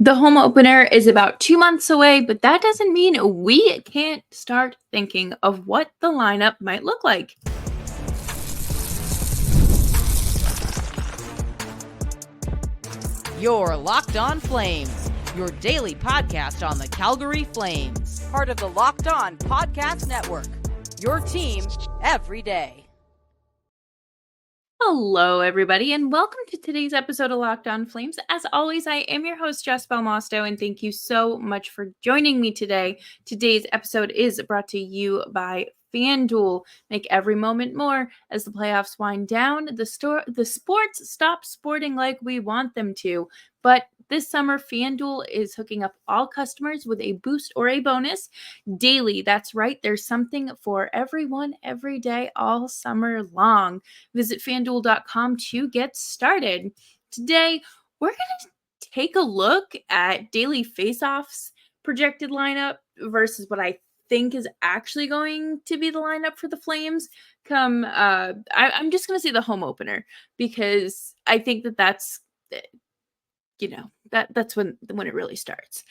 The home opener is about 2 months away, but that doesn't mean we can't start thinking of what the lineup might look like. You're Locked On Flames, your daily podcast on the Calgary Flames. Part of the Locked On Podcast Network, your team every day. Hello, everybody, and welcome to today's episode of Locked On Flames. As always, I am your host, Jess Belmosto, and thank you so much for joining me today. Today's episode is brought to you by FanDuel. Make every moment more as the playoffs wind down. The sports stop sporting like we want them to, but this summer, FanDuel is hooking up all customers with a boost or a bonus daily. That's right. There's something for everyone every day all summer long. Visit fanduel.com to get started. Today, we're going to take a look at daily faceoffs projected lineup versus what I think is actually going to be the lineup for the Flames come I'm just going to say the home opener, because I think that's that's when it really starts.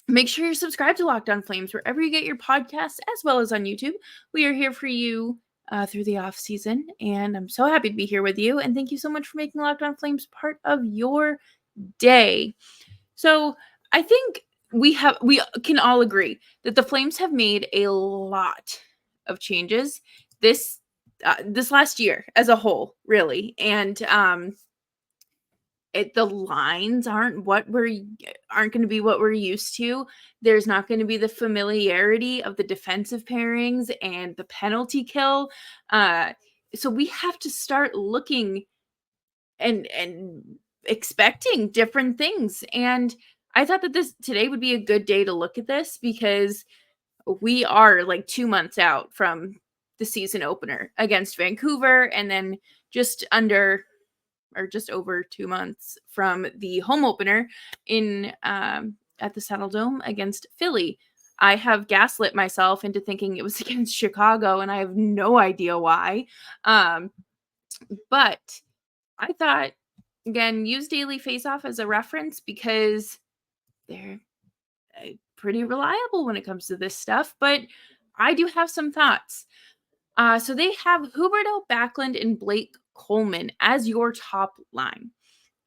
Make sure you're subscribed to Locked On Flames wherever you get your podcasts, as well as on YouTube. We are here for you through the off season, and I'm so happy to be here with you. And thank you so much for making Locked On Flames part of your day. So I think we can all agree that the Flames have made a lot of changes this last year as a whole, really, and the lines aren't going to be what we're used to. There's not going to be the familiarity of the defensive pairings and the penalty kill. So we have to start looking and expecting different things. And I thought that today would be a good day to look at this, because we are like 2 months out from the season opener against Vancouver, and then just over 2 months from the home opener in at the Saddle Dome against Philly. I have gaslit myself into thinking it was against Chicago, and I have no idea why. But I thought, again, use daily faceoff as a reference, because they're pretty reliable when it comes to this stuff. But I do have some thoughts. So they have Huberdeau, Backlund, and Blake Coleman as your top line.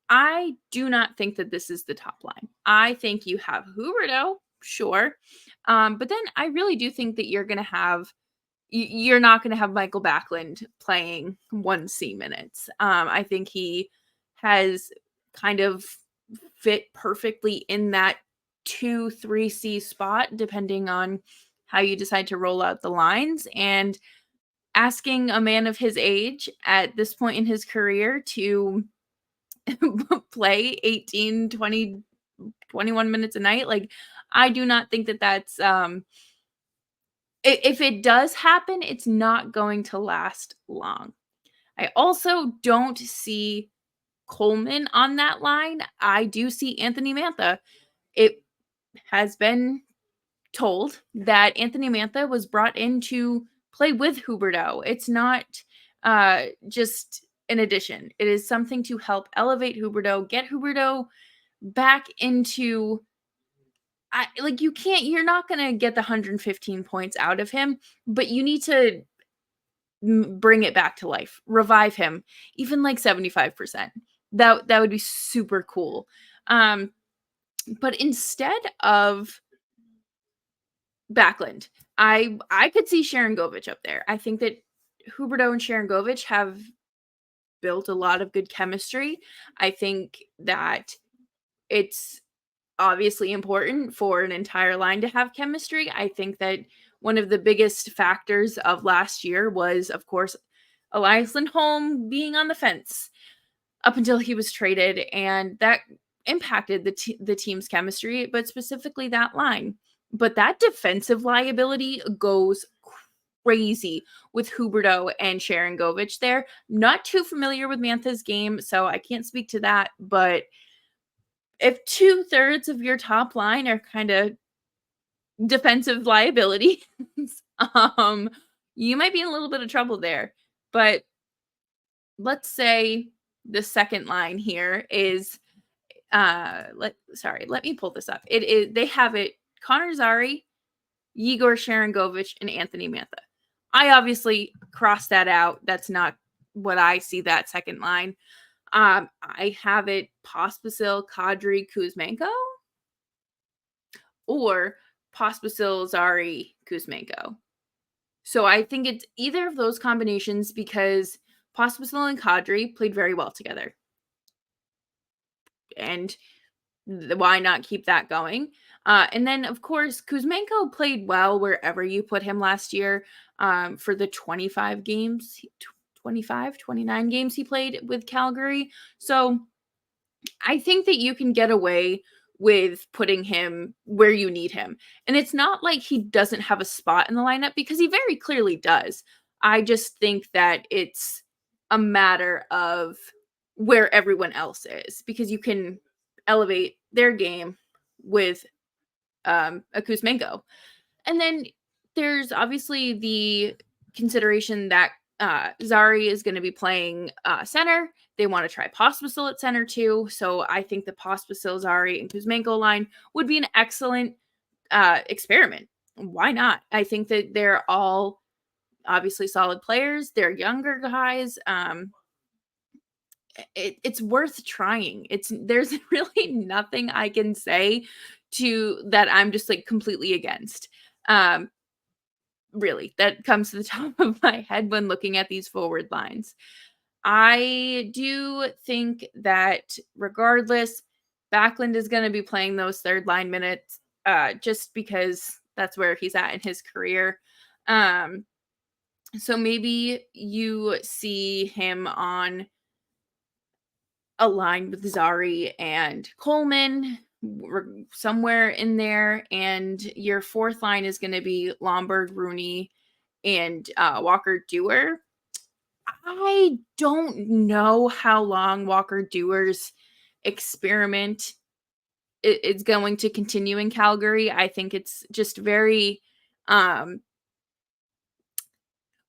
I do not think that this is the top line. I think you have Huberdeau, sure. But then I really do think that you're not going to have Mikael Backlund playing 1C minutes. I think he has kind of fit perfectly in that 2-3C spot, depending on how you decide to roll out the lines. And asking a man of his age at this point in his career to play 18, 20, 21 minutes a night, like, I do not think that that's if it does happen, it's not going to last long. I also don't see Coleman on that line. I do see Anthony Mantha. It has been told that Anthony Mantha was brought in to play with Huberdeau. It's not just an addition. It is something to help elevate Huberdeau, get Huberdeau back into you're not going to get the 115 points out of him, but you need to bring it back to life, revive him, even like 75%. That would be super cool. But instead of Backlund, I could see Sharangovich up there. I think that Huberdeau and Sharangovich have built a lot of good chemistry. I think that it's obviously important for an entire line to have chemistry. I think that one of the biggest factors of last year was, of course, Elias Lindholm being on the fence up until he was traded, and that impacted the team's chemistry, but specifically that line. But that defensive liability goes crazy with Huberdeau and Sharangovich there. Not too familiar with Mantha's game, so I can't speak to that, but if 2/3 of your top line are kind of defensive liabilities, you might be in a little bit of trouble there. But let's say the second line here is let me pull this up. They have it Connor Zary, Yegor Sharangovich, and Anthony Mantha. I obviously crossed that out. That's not what I see that second line. I have it Pospisil, Kadri, Kuzmenko, or Pospisil, Zary, Kuzmenko. So I think it's either of those combinations because Pospisil and Kadri played very well together. And why not keep that going? And then, of course, Kuzmenko played well wherever you put him last year for the 25 games, 25, 29 games he played with Calgary. So I think that you can get away with putting him where you need him. And it's not like he doesn't have a spot in the lineup because he very clearly does. I just think that it's a matter of where everyone else is because you can elevate their game with a Kuzmenko. And then there's obviously the consideration that Zary is going to be playing center. They want to try Pospisil at center too. So I think the Pospisil, Zary, and Kuzmenko line would be an excellent experiment. Why not? I think that they're all obviously solid players. They're younger guys. It's worth trying. There's really nothing I can say to that I'm just like completely against. Really, that comes to the top of my head when looking at these forward lines. I do think that regardless, Backlund is going to be playing those third line minutes just because that's where he's at in his career. So maybe you see him on a line with Zary and Coleman somewhere in there, and your fourth line is going to be Lomberg, Rooney, and Walker Dewar. I don't know how long Walker Dewar's experiment is going to continue in Calgary. I think it's just very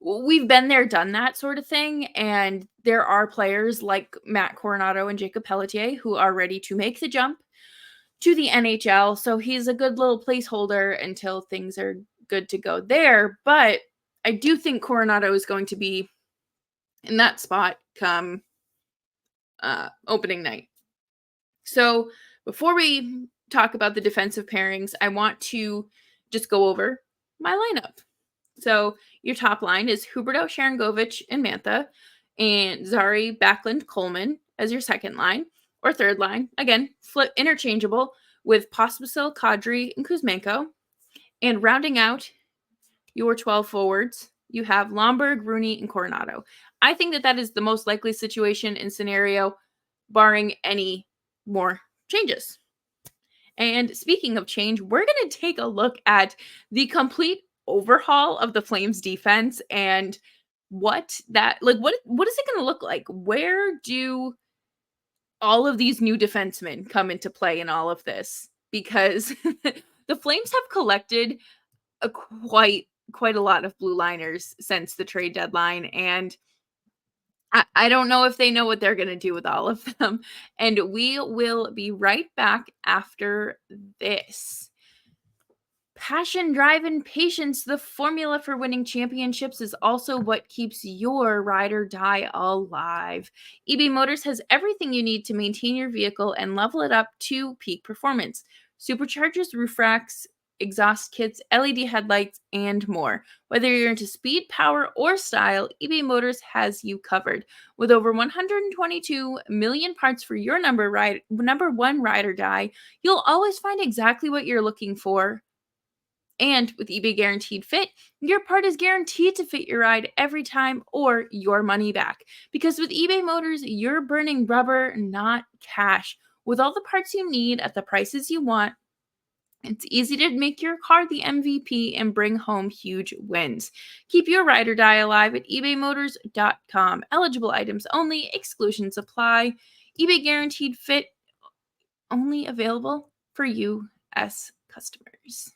we've been there, done that sort of thing. And there are players like Matt Coronado and Jacob Pelletier who are ready to make the jump to the NHL. So he's a good little placeholder until things are good to go there. But I do think Coronado is going to be in that spot come opening night. So before we talk about the defensive pairings, I want to just go over my lineup. So your top line is Huberdeau, Sharangovich, and Mantha, and Zary, Backlund, Coleman as your second line or third line. Again, flip interchangeable with Pospisil, Kadri, and Kuzmenko. And rounding out your 12 forwards, you have Lomberg, Rooney, and Coronado. I think that is the most likely situation and scenario, barring any more changes. And speaking of change, we're going to take a look at the complete overhaul of the Flames defense and what is it going to look like? Where do all of these new defensemen come into play in all of this? Because the Flames have collected quite a lot of blue liners since the trade deadline, and I don't know if they know what they're going to do with all of them. And we will be right back after this. Passion, drive, and patience, the formula for winning championships, is also what keeps your ride or die alive. eBay Motors has everything you need to maintain your vehicle and level it up to peak performance. Superchargers, roof racks, exhaust kits, LED headlights, and more. Whether you're into speed, power, or style, eBay Motors has you covered. With over 122 million parts for your number one ride or die, you'll always find exactly what you're looking for. And with eBay Guaranteed Fit, your part is guaranteed to fit your ride every time or your money back. Because with eBay Motors, you're burning rubber, not cash. With all the parts you need at the prices you want, it's easy to make your car the MVP and bring home huge wins. Keep your ride or die alive at ebaymotors.com. Eligible items only, exclusions apply. eBay Guaranteed Fit, only available for U.S. customers.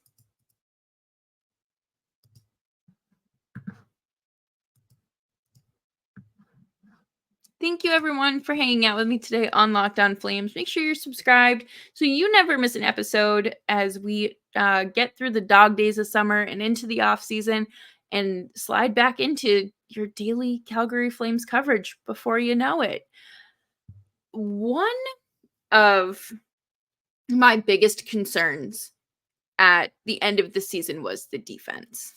Thank you, everyone, for hanging out with me today on Locked On Flames. Make sure you're subscribed so you never miss an episode as we get through the dog days of summer and into the off season and slide back into your daily Calgary Flames coverage before you know it. One of my biggest concerns at the end of the season was the defense.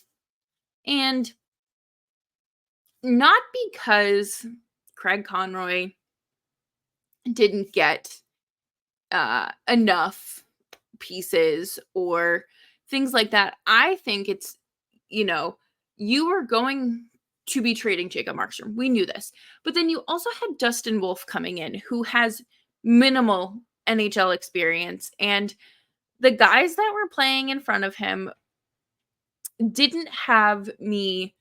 And not because Craig Conroy didn't get enough pieces or things like that. I think it's, you were going to be trading Jacob Markstrom. We knew this. But then you also had Dustin Wolf coming in, who has minimal NHL experience. And the guys that were playing in front of him didn't have me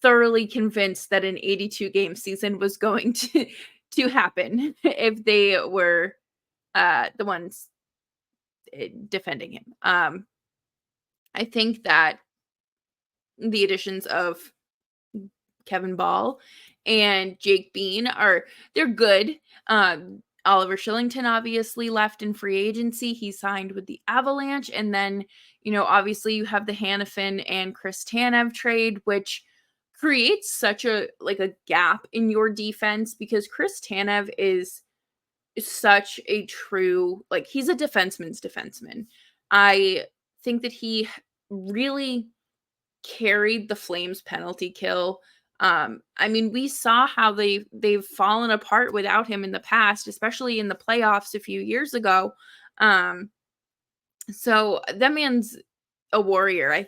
thoroughly convinced that an 82 game season was going to happen if they were the ones defending him. I think that the additions of Kevin Ball and Jake Bean they're good. Oliver Shillington obviously left in free agency. He signed with the Avalanche. And then, obviously you have the Hanifin and Chris Tanev trade, which creates such a gap in your defense because Chris Tanev is such a true, he's a defenseman's defenseman. I think that he really carried the Flames penalty kill. We saw how they've fallen apart without him in the past, especially in the playoffs a few years ago. So that man's a warrior. I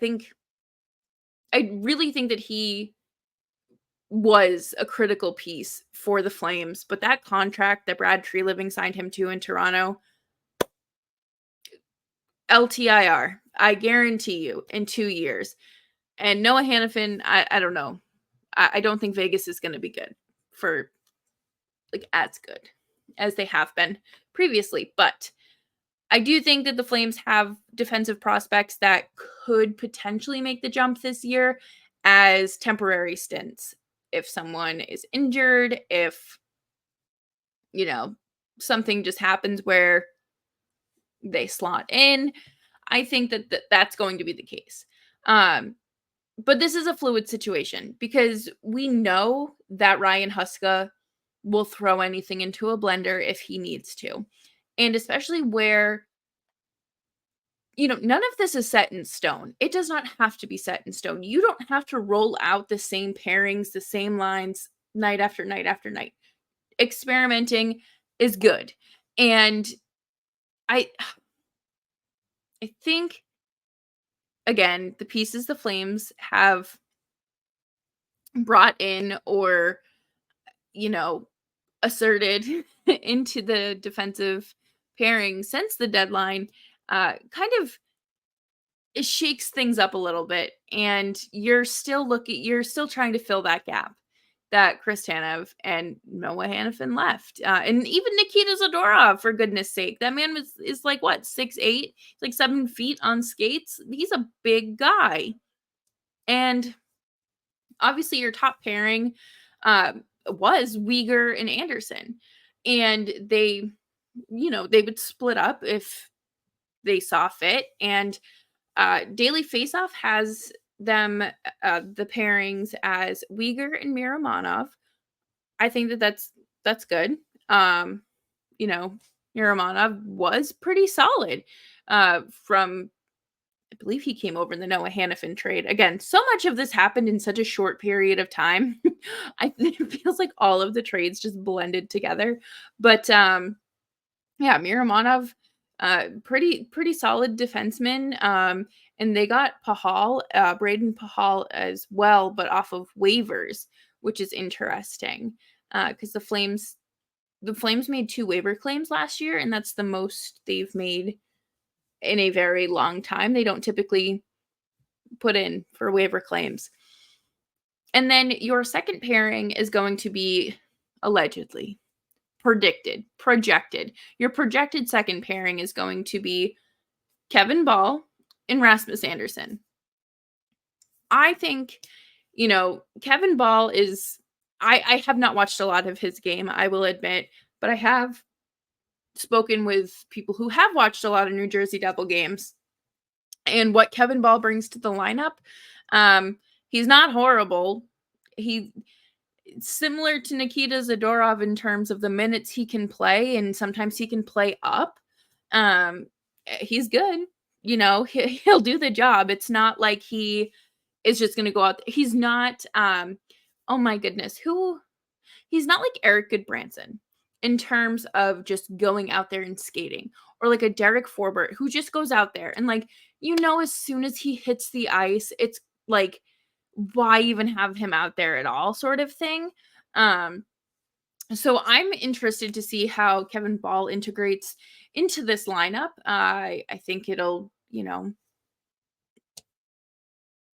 really think that he was a critical piece for the Flames, but that contract that Brad Treliving signed him to in Toronto, LTIR, I guarantee you, in 2 years. And Noah Hanifin, I don't know. I don't think Vegas is going to be good for, as good as they have been previously. But I do think that the Flames have defensive prospects that could potentially make the jump this year as temporary stints. If someone is injured, if, something just happens where they slot in, I think that that's going to be the case. But this is a fluid situation because we know that Ryan Huska will throw anything into a blender if he needs to. And especially where, none of this is set in stone. It does not have to be set in stone. You don't have to roll out the same pairings, the same lines night after night after night. Experimenting is good. And I think, again, the pieces the Flames have brought in or, asserted into the defensive pairing since the deadline kind of it shakes things up a little bit. And you're still trying to fill that gap that Chris Tanev and Noah Hanifin left. And even Nikita Zadorov, for goodness sake. That man is 6'8", he's 7 feet on skates. He's a big guy. And obviously your top pairing was Weegar and Anderson. And they would split up if they saw fit. And Daily Faceoff has them, the pairings as Weegar and Miromanov. I think that's good. Miromanov was pretty solid from, I believe he came over in the Noah Hanifin trade. Again, so much of this happened in such a short period of time. It feels like all of the trades just blended together. But Miromanov, pretty solid defenseman. And they got Pahal, Braden Pahal as well, but off of waivers, which is interesting. Because the Flames made 2 waiver claims last year, and that's the most they've made in a very long time. They don't typically put in for waiver claims. And then your second pairing is going to be allegedly projected. Your projected second pairing is going to be Kevin Ball and Rasmus Anderson. I think, Kevin Ball is I have not watched a lot of his game, I will admit, but I have spoken with people who have watched a lot of New Jersey Devil games, and what Kevin Ball brings to the lineup. He's not horrible. He similar to Nikita Zadorov in terms of the minutes he can play, and sometimes he can play up. He's good. He'll do the job. It's not like he is just going to go out. He's not oh my goodness. He's not like Eric Goodbranson in terms of just going out there and skating, or like a Derek Forbert who just goes out there and as soon as he hits the ice, it's like, why even have him out there at all, sort of thing. So I'm interested to see how Kevin Ball integrates into this lineup. I think it'll,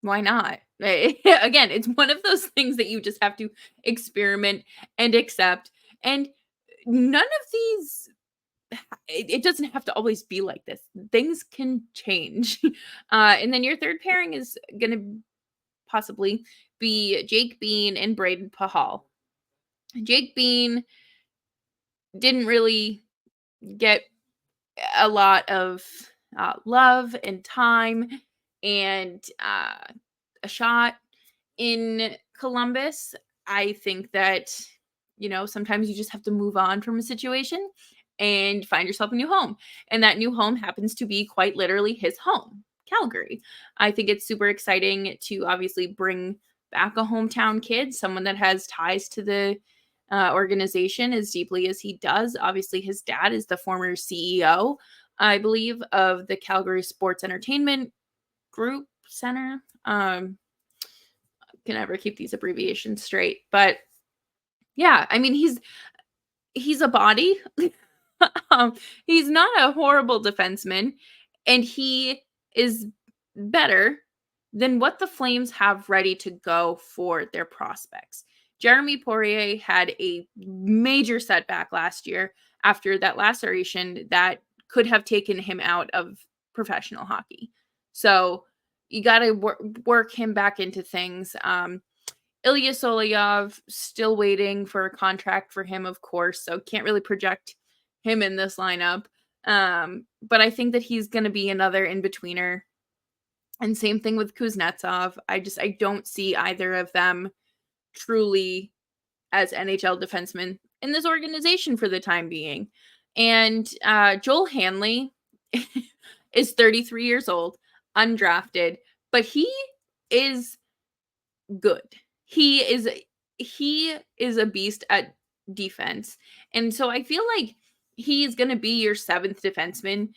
why not? Again, it's one of those things that you just have to experiment and accept. And none of these, it doesn't have to always be like this. Things can change. And then your third pairing is going to possibly be Jake Bean and Braden Pahal. Jake Bean didn't really get a lot of love and time and a shot in Columbus. I think that, sometimes you just have to move on from a situation and find yourself a new home. And that new home happens to be quite literally his home, Calgary. I think it's super exciting to obviously bring back a hometown kid, someone that has ties to the organization as deeply as he does. Obviously, his dad is the former CEO, I believe, of the Calgary Sports Entertainment Group Center. Can never keep these abbreviations straight, but yeah, I mean, he's a body. He's not a horrible defenseman, and he is better than what the Flames have ready to go for their prospects. Jeremy Poirier had a major setback last year after that laceration that could have taken him out of professional hockey. So you got to work him back into things. Ilya Solovyov, still waiting for a contract for him, of course, so can't really project him in this lineup. But I think that he's going to be another in-betweener. And same thing with Kuznetsov. I don't see either of them truly as NHL defensemen in this organization for the time being. And Joel Hanley is 33 years old, undrafted, but he is good. He is a beast at defense. And so I feel like he's going to be your seventh defenseman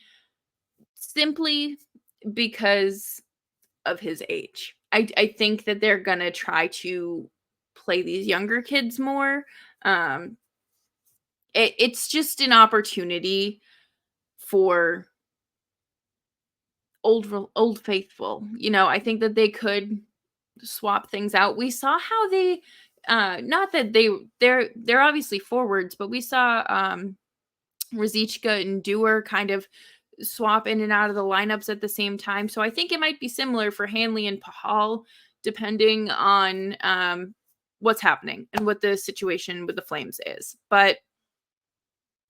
simply because of his age. I think that they're going to try to play these younger kids more. It's just an opportunity for old faithful. I think that they could swap things out. We saw how they not that they're obviously forwards, but we saw Ruzicka and Dewar kind of swap in and out of the lineups at the same time. So I think it might be similar for Hanley and Pahal, depending on what's happening and what the situation with the Flames is. But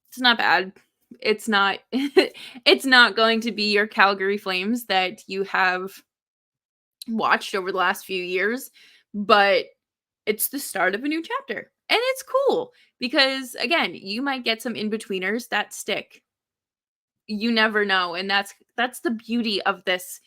it's not bad. It's not it's not going to be your Calgary Flames that you have watched over the last few years, but it's the start of a new chapter. And it's cool because, again, you might get some in-betweeners that stick. You never know, and that's the beauty of this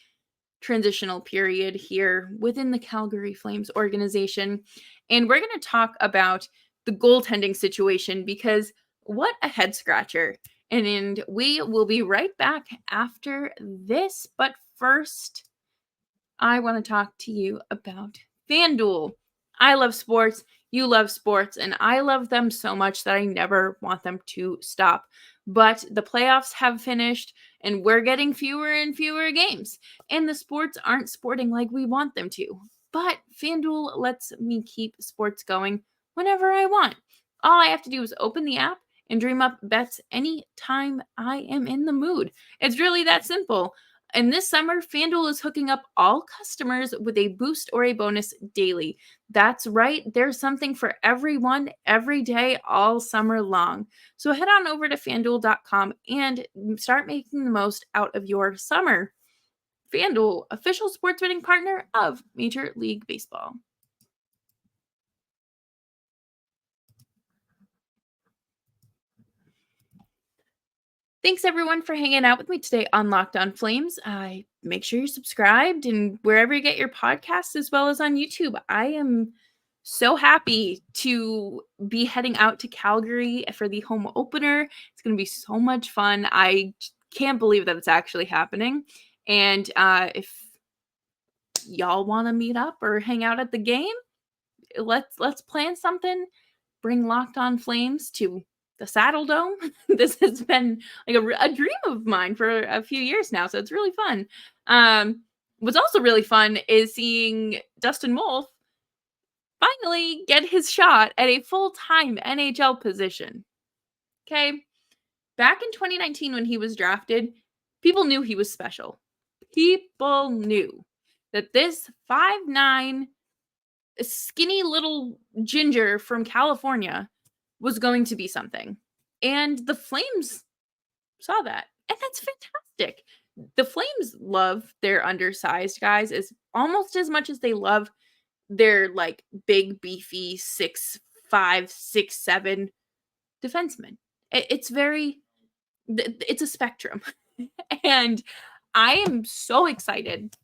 transitional period here within the Calgary Flames organization. And we're going to talk about the goaltending situation because what a head scratcher. And we will be right back after this, but first I want to talk to you about FanDuel. I love sports, you love sports, and I love them so much that I never want them to stop. But the playoffs have finished, and we're getting fewer and fewer games, and the sports aren't sporting like we want them to. But FanDuel lets me keep sports going whenever I want. All I have to do is open the app and dream up bets anytime I am in the mood. It's really that simple. And this summer, FanDuel is hooking up all customers with a boost or a bonus daily. That's right, there's something for everyone every day, all summer long. So head on over to fanduel.com and start making the most out of your summer. FanDuel, official sports betting partner of Major League Baseball. Thanks everyone for hanging out with me today on Locked On Flames. Make sure you're subscribed and wherever you get your podcasts, as well as on YouTube. I am so happy to be heading out to Calgary for the home opener. It's going to be so much fun. I can't believe that it's actually happening. And if y'all want to meet up or hang out at the game, let's plan something. Bring Locked On Flames to the Saddle Dome. This has been like a dream of mine for a few years now, so it's really fun. What's also really fun is seeing Dustin Wolf finally get his shot at a full-time NHL position. Okay, back in 2019 when he was drafted, people knew he was special. People knew that this 5'9" skinny little ginger from California was going to be something. And the Flames saw that. And that's fantastic. The Flames love their undersized guys as almost as much as they love their like big beefy 6'5", 6'7" defensemen. It's a spectrum. And I am so excited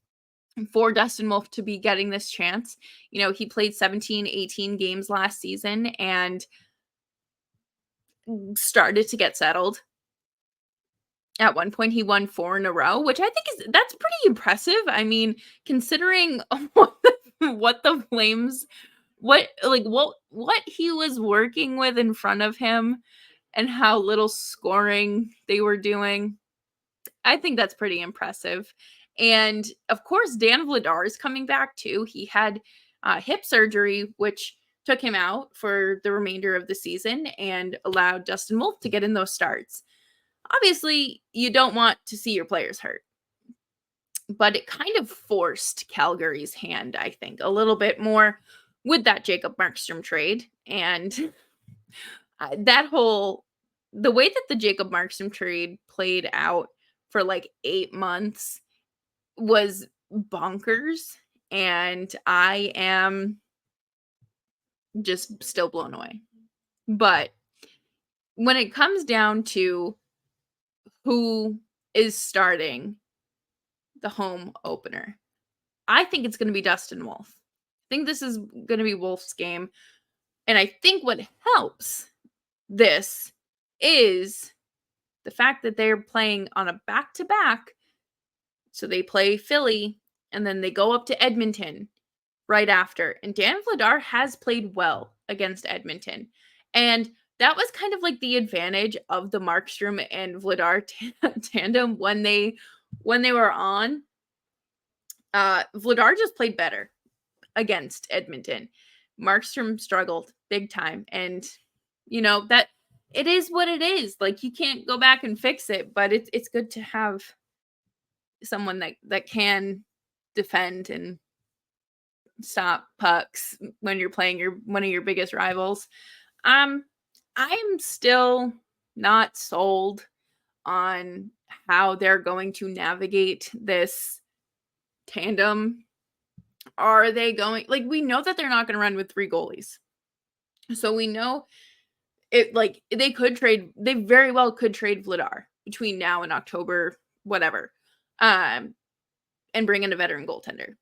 for Dustin Wolf to be getting this chance. You know, he played 17, 18 games last season and started to get settled. At one point, he won 4 in a row, which I think that's pretty impressive. I mean, considering what the Flames, what he was working with in front of him and how little scoring they were doing, I think that's pretty impressive. And of course, Dan Vladar is coming back too. He had hip surgery, which took him out for the remainder of the season and allowed Dustin Wolf to get in those starts. Obviously, you don't want to see your players hurt, but it kind of forced Calgary's hand, I think, a little bit more with that Jacob Markstrom trade. And the way that the Jacob Markstrom trade played out for like 8 months was bonkers. And I am just still blown away. But when it comes down to who is starting the home opener, I think it's going to be Dustin Wolf. I think this is going to be Wolf's game. And I think what helps this is the fact that they're playing on a back-to-back. So they play Philly and then they go up to Edmonton right after. And Dan Vladar has played well against Edmonton. And that was kind of like the advantage of the Markstrom and Vladar tandem when they were on. Vladar just played better against Edmonton. Markstrom struggled big time. And, you know, that it is what it is. Like, you can't go back and fix it, but it's good to have someone that can defend and stop pucks when you're playing one of your biggest rivals. I'm still not sold on how they're going to navigate this tandem. Are they going, like, we know that they're not going to run with 3 goalies. So we know it, like, they very well could trade Vladar between now and October, whatever, and bring in a veteran goaltender.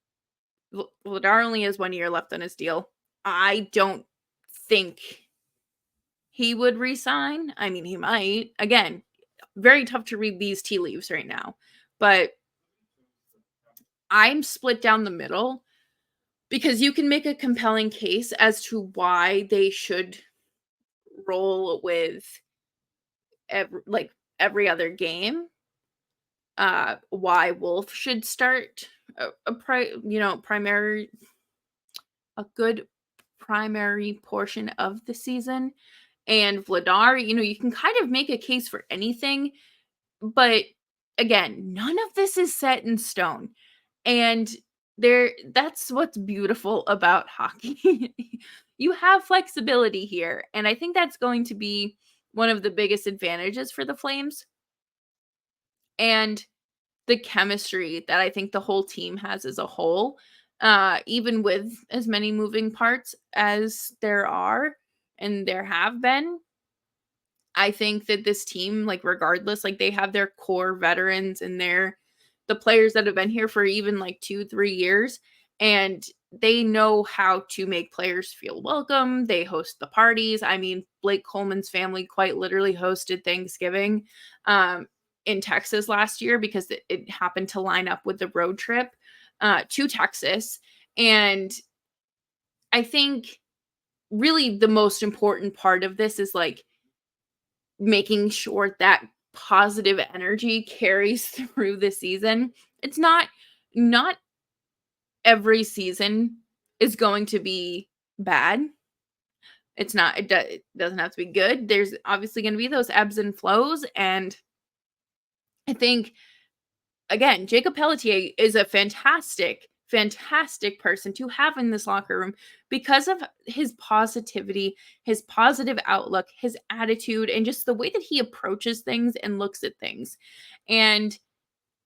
Vladar only has 1 year left on his deal. I don't think he would resign. I mean, he might. Again, very tough to read these tea leaves right now. But I'm split down the middle because you can make a compelling case as to why they should roll with every other game. Why Wolf should start a good primary portion of the season. And Vladar, you can kind of make a case for anything, but again, none of this is set in stone. And that's what's beautiful about hockey. You have flexibility here, and I think that's going to be one of the biggest advantages for the Flames. And the chemistry that I think the whole team has as a whole, even with as many moving parts as there are and there have been, I think that this team, like, regardless, like, they have their core veterans and the players that have been here for even like 2, 3 years, and they know how to make players feel welcome. They host the parties. I mean, Blake Coleman's family quite literally hosted Thanksgiving in Texas last year because it happened to line up with the road trip to Texas. And I think really the most important part of this is like making sure that positive energy carries through the season. It's not every season is going to be bad. It's not it doesn't have to be good. There's obviously going to be those ebbs and flows, and I think again, Jacob Pelletier is a fantastic person to have in this locker room because of his positivity, his positive outlook, his attitude, and just the way that he approaches things and looks at things. And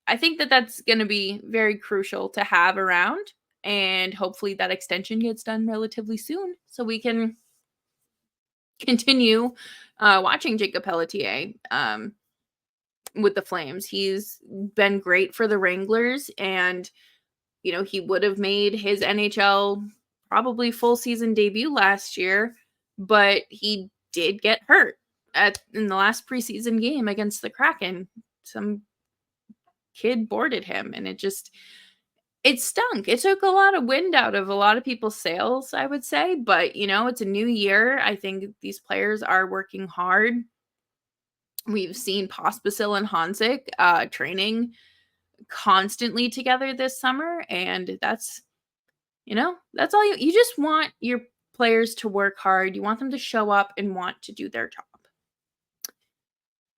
I think that that's going to be very crucial to have around. And hopefully that extension gets done relatively soon so we can continue watching Jacob Pelletier with the Flames. He's been great for the Wranglers, and he would have made his NHL probably full season debut last year, but he did get hurt in the last preseason game against the Kraken. Some kid boarded him, and it stunk. It took a lot of wind out of a lot of people's sails, I would say, but it's a new year. I think these players are working hard. We've seen Pospisil and Hanzik training constantly together this summer, and that's all you just want your players to work hard. You want them to show up and want to do their job.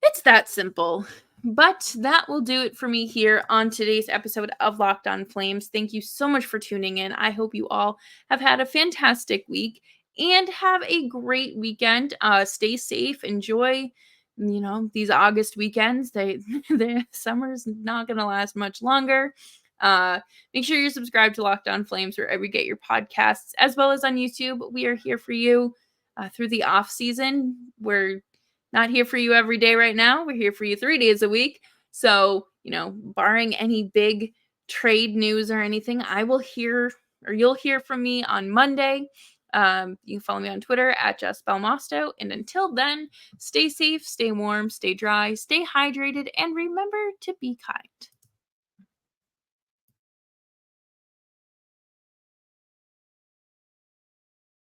It's that simple. But that will do it for me here on today's episode of Locked On Flames. Thank you so much for tuning in. I hope you all have had a fantastic week and have a great weekend. Stay safe. Enjoy, these August weekends. The summer's not going to last much longer. Make sure you're subscribed to Locked On Flames wherever you get your podcasts, as well as on YouTube. We are here for you through the off season. We're not here for you every day right now. We're here for you 3 days a week. So, barring any big trade news or anything, you'll hear from me on Monday. You can follow me on Twitter at Jess Belmosto. And until then, stay safe, stay warm, stay dry, stay hydrated, and remember to be kind.